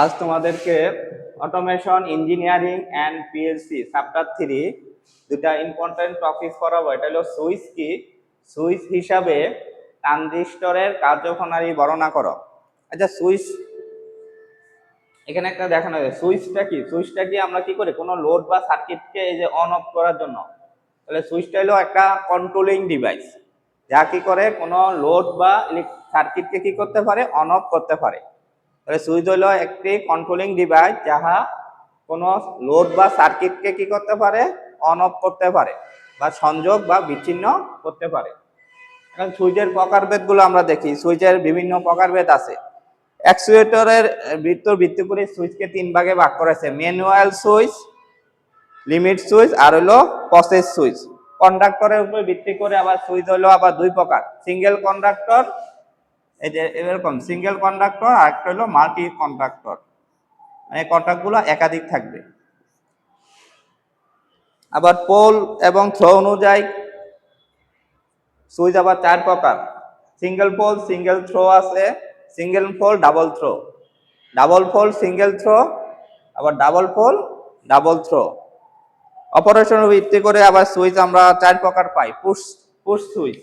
আজ তোমাদেরকে automation engineering and PLC chapter 3 দুটা ইম্পর্টেন্ট টপিক পড়াবো। এটা হলো সুইচ কি, সুইচ হিসাবে ট্রানজিস্টরের কার্যপ্রণালী বর্ণনা করো। আচ্ছা, সুইচ এখানে একটা দেখানো যায়। সুইচটা কি, সুইচটা কি আমরা কি করি কোনো লোড বা সার্কিটকে এই যে অন অফ করার জন্য। তাহলে সুইচটা হলো একটা কন্ট্রোলিং ডিভাইস, যা কি করে কোনো লোড বা সার্কিটকে কি করতে পারে, অন অফ করতে পারে। তাহলে সুইচ হলো একটি কন্ট্রোলিং ডিভাইস যাহা কোনো লোড বা সার্কিটকে কি করতে পারে, অন অফ করতে পারে বা সংযোগ বা বিচ্ছিন্ন করতে পারে। এখন সুইচের প্রকারভেদগুলো আমরা দেখি। সুইচের বিভিন্ন প্রকারভেদ আছে। অ্যাকচুয়েটরের ভিত্তি করে সুইচকে 3 ভাগে ভাগ করেছে: ম্যানুয়াল সুইচ, লিমিট সুইচ আর হলো প্রসেস সুইচ। কন্ডাক্টরের উপর ভিত্তি করে আবার সুইচ হলো আবার 2 প্রকার: সিঙ্গেল কন্ডাক্টর, এই যে এরকম সিঙ্গেল কন্ডাক্টর, আর একটা হলো মাল্টি কন্ডাক্টর, মানে কন্ডাক্টগুলো একাধিক থাকবে। আবার পোল এবং থ্রো অনুযায়ী সুইচ আবার 4 প্রকার: সিঙ্গেল পোল, সিঙ্গেল থ্রো আছে, single pole, double throw, double pole, single throw, আবার ডাবল পোল, ডাবল থ্রো। অপারেশনের ভিত্তি করে আবার সুইচ আমরা 4 প্রকার পাই। পুশ সুইচ,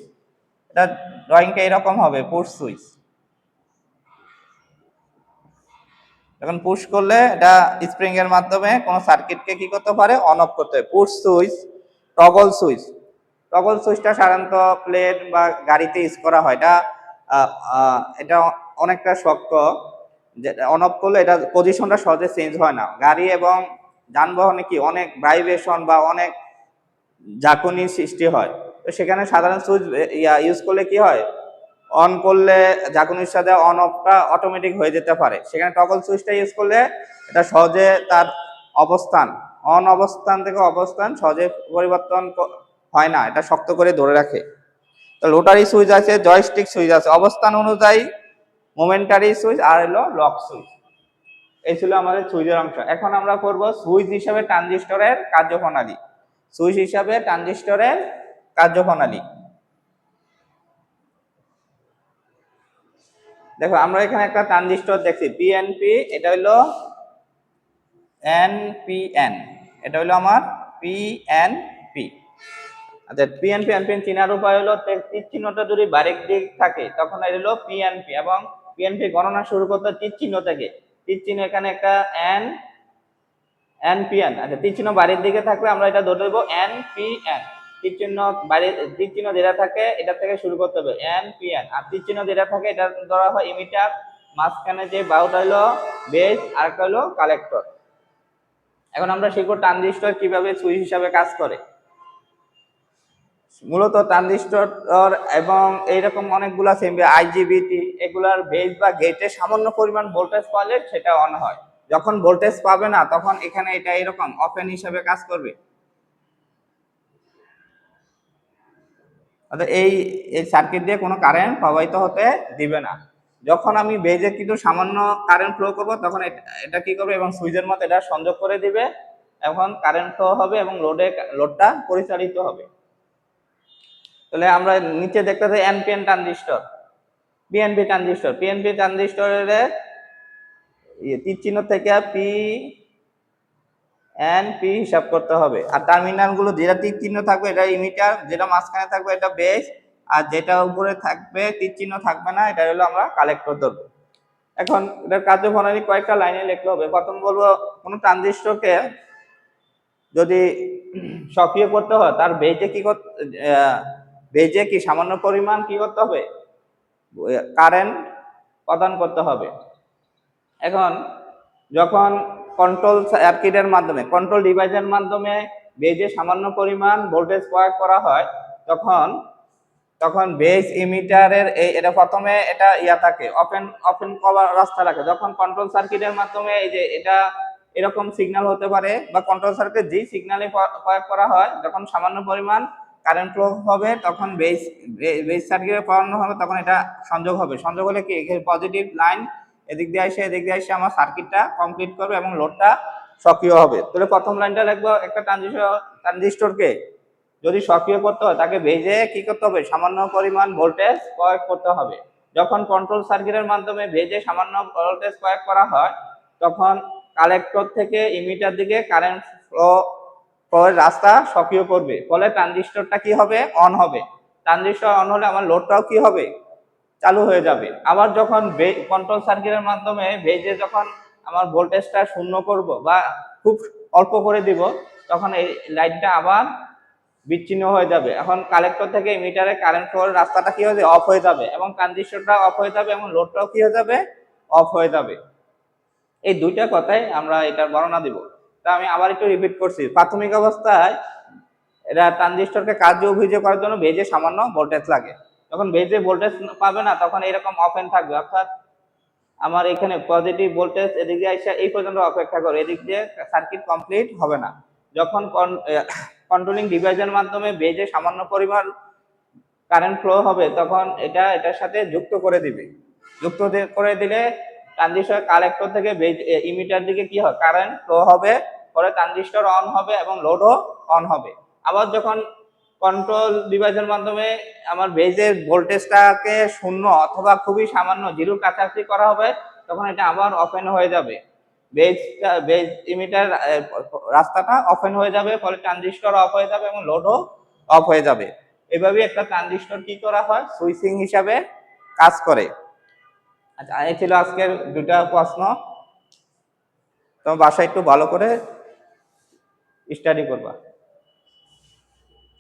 এটা ড্রয়িংটা এরকম হবে। পুশ সুইচ, যখন পুশ করলে এটা স্প্রিং এর মাধ্যমে কোনো সার্কিটকে কি করতে পারে, অন অফ করতে পারে। Push switch. Toggle switch, toggle সুইচটা সাধারণত প্লেন বা গাড়িতে ইউজ করা হয়। এটা অনেকটা শক্ত, অন অফ করলে এটা পজিশনটা সহজে চেঞ্জ হয় না। গাড়ি এবং যানবাহনে কি অনেক ভাইব্রেশন বা অনেক ঝাঁকুনির সৃষ্টি হয়, তো সেখানে সাধারণ সুইচ ইউজ করলে কি হয়, অন করলে ঝাঁকুনির সাথে অন অফটা অটোমেটিক হয়ে যেতে পারে। সেখানে টগল সুইচটা ইউজ করলে এটা সহজে তার অবস্থান, অন অবস্থান থেকে অবস্থান সহজে পরিবর্তন হয় না, এটা শক্ত করে ধরে রাখে। তো রোটারি সুইচ আছে, জয়স্টিক সুইচ আছে, অবস্থান অনুযায়ী মোমেন্টারি সুইচ আর হলো লক সুইচ। এই ছিল আমাদের সুইচের অংশ। এখন আমরা করব সুইচ হিসাবে ট্রানজিস্টরের কার্যপ্রণালী। সুইচ হিসাবে ট্রানজিস্টরের কার্যপ্রণালী। দেখো, আমরা এখানে একটা ট্রানজিস্টর দেখছি পিএনপি, এটা হলো এনপিএন, এটা হলো আমার পিএনপি। আচ্ছা, পিএনপি এনপিএন চিনার উপায় হলো তীর চিহ্নটা যদি বারেক দিক থাকে তখন এটা হলো পিএনপি, এবং পিএনপি গণনা শুরু করতে তীর চিহ্ন থেকে। তীর চিহ্ন এখানে একটা এনপিএন। আচ্ছা, তীর চিহ্ন বাড়ির দিকে থাকলে আমরা এটা ধরে দেবো এনপিএন। তীর চিহ্ন যেটা থাকে এটা থেকে শুরু করতে হবে এনপিএন, আর তীর চিহ্ন যেটা থাকে এটা ধরা হয় ইমিটার। মাঝখানে যে বাহুটা হলো বেস, আর একটা হলো কালেক্টর। এখন আমরা শিখবো ট্রানজিস্টর কিভাবে সুইচ হিসাবে কাজ করে। মূলত ট্রানজিস্টর এবং এইরকম অনেকগুলো আইজিবিটি, এগুলার বেস বা গেটে সামান্য পরিমাণ ভোল্টেজ পালে সেটা অন হয়। যখন ভোল্টেজ পাবে না তখন এখানে এটা এরকম ওপেন হিসেবে কাজ করবে। অর্থাৎ এই সার্কিট দিয়ে কোনো কারেন্ট প্রবাহিত হতে দিবে না। যখন আমি বেজে কিন্তু সামান্য কারেন্ট ফ্লো করব তখন এটা কি করবে, এবং সুইচের মতো এটা সংযোগ করে দিবে, এখন কারেন্ট ফ্লো হবে এবং লোডটা পরিচালিত হবে। তাহলে আমরা নিচে দেখতে পাই NPN transistor, PNP transistor. PNP ট্রানজিস্টরের তীর চিহ্ন থেকে পি এন পি হিসাব করতে হবে। আর টার্মিনাল গুলো যেটা তীর চিহ্ন থাকবে এটা ইমিটার, যেটা মাঝখানে থাকবে এটা বেস, আর যেটা উপরে থাকবে তীর চিহ্ন থাকবে না এটা হলো আমরা কালেক্টর ধরবো। এখন এটার কার্যপ্রণালী কয়েকটা লাইনে লিখতে হবে। প্রথম বলবো, কোনো ট্রানজিস্টরকে যদি সক্রিয় করতে হয় তার বেজে কি সামান্য পরিমাণ কি করতে হবে, কারেন্ট প্রদান করতে হবে। এখন যখন কন্ট্রোল সার্কিটের মাধ্যমে, কন্ট্রোল ডিভাইসের মাধ্যমে বেজে সামান্য পরিমাণ ভোল্টেজ প্রয়োগ করা হয় তখন বেস ইমিটারের এটা প্রথমে এটা থাকে ওপেন করার রাস্তা রাখে। যখন কন্ট্রোল সার্কিটের মাধ্যমে এই যে এটা এরকম সিগন্যাল হতে পারে, বা কন্ট্রোল সার্কিট যেই সিগন্যালে প্রয়োগ করা হয় যখন সামান্য পরিমাণ কারেন্ট ফ্লো হবে তখন বেস সার্কিটে পড়ানো হবে, তখন এটা সংযোগ হবে। সংযোগ হলে কি পজিটিভ লাইন এদিক দিয়ে এসে আমার সার্কিটটা কমপ্লিট করবে এবং লোডটা সক্রিয় হবে। তাহলে প্রথম লাইনটা লিখবো, একটা ট্রানজিস্টরকে যদি সক্রিয় করতে হয় তাকে বেজে কি করতে হবে, সামান্য পরিমাণ ভোল্টেজ প্রয়োগ করতে হবে। যখন কন্ট্রোল সার্কিটের মাধ্যমে ভেজে সামান্য ভোল্টেজ প্রয়োগ করা হয় তখন কালেক্টর থেকে ইমিটার দিকে কারেন্ট ফ্লোর রাস্তা সক্রিয় করবে, ফলে ট্রানজিস্টরটা কি হবে, অন হবে। ট্রানজিস্টর অন হলে আমার লোডটাও কি হবে, চালু হয়ে যাবে। আবার যখন কন্ট্রোল সার্কিটের মাধ্যমে ভেজে যখন আমার ভোল্টেজটা শূন্য করব বা খুব অল্প করে দিব, তখন এই লাইটটা আবার বিচ্ছিন্ন হয়ে যাবে। এখন কালেক্টর থেকে মিটারে কারেন্ট ফ্লোর রাস্তাটা কি হয়ে যাবে, অফ হয়ে যাবে এবং ট্রানজিস্টরটা অফ হয়ে যাবে এবং লোডটাও কি হয়ে যাবে, অফ হয়ে যাবে। এই দুইটা কথাই আমরা এটার বর্ণনা দিব। তা আমি আবার একটু রিপিট করছি। প্রাথমিক অবস্থায় এটা ট্রানজিস্টরকে কার্য অভিযোগ করার জন্য বেজে সামান্য ভোল্টেজ লাগে। যখন বেজে ভোল্টেজ পাবে না তখন এরকম অফেন থাকবে, অর্থাৎ আমার এখানে পজিটিভ ভোল্টেজ এদিকে এসে এই পর্যন্ত অপেক্ষা করে, এদিক দিয়ে সার্কিট কমপ্লিট হবে না। যখন কন্ট্রোলিং ডিভাইসের মাধ্যমে বেজে সামান্য পরিমাণ কারেন্ট ফ্লো হবে তখন এটা এটার সাথে যুক্ত করে দিবে। যুক্ত করে দিলে ট্রানজিস্টর কালেক্টর থেকে ইমিটার দিকে কি হয়, কারেন্ট ফ্লো হবে, পরে ট্রানজিস্টর অন হবে এবং লোডও অন হবে। আবার যখন কন্ট্রোল ডিভাইসের মাধ্যমে আমার বেজের ভোল্টেজটাকে শূন্য অথবা খুবই সামান্য জিরোর কাছাকাছি করা হবে তখন এটা আবার ওপেন হয়ে যাবে, বেজ ইমিটার রাস্তাটা ওপেন হয়ে যাবে, ফলে ট্রানজিস্টর অফ হয়ে যাবে এবং লোডও অফ হয়ে যাবে। এভাবে একটা ট্রানজিস্টর কি করা হয়, সুইচিং হিসাবে কাজ করে। আচ্ছা, এই ছিল আজকের দুটা প্রশ্ন। তো বাসায় একটু ভালো করে স্টাডি করবা।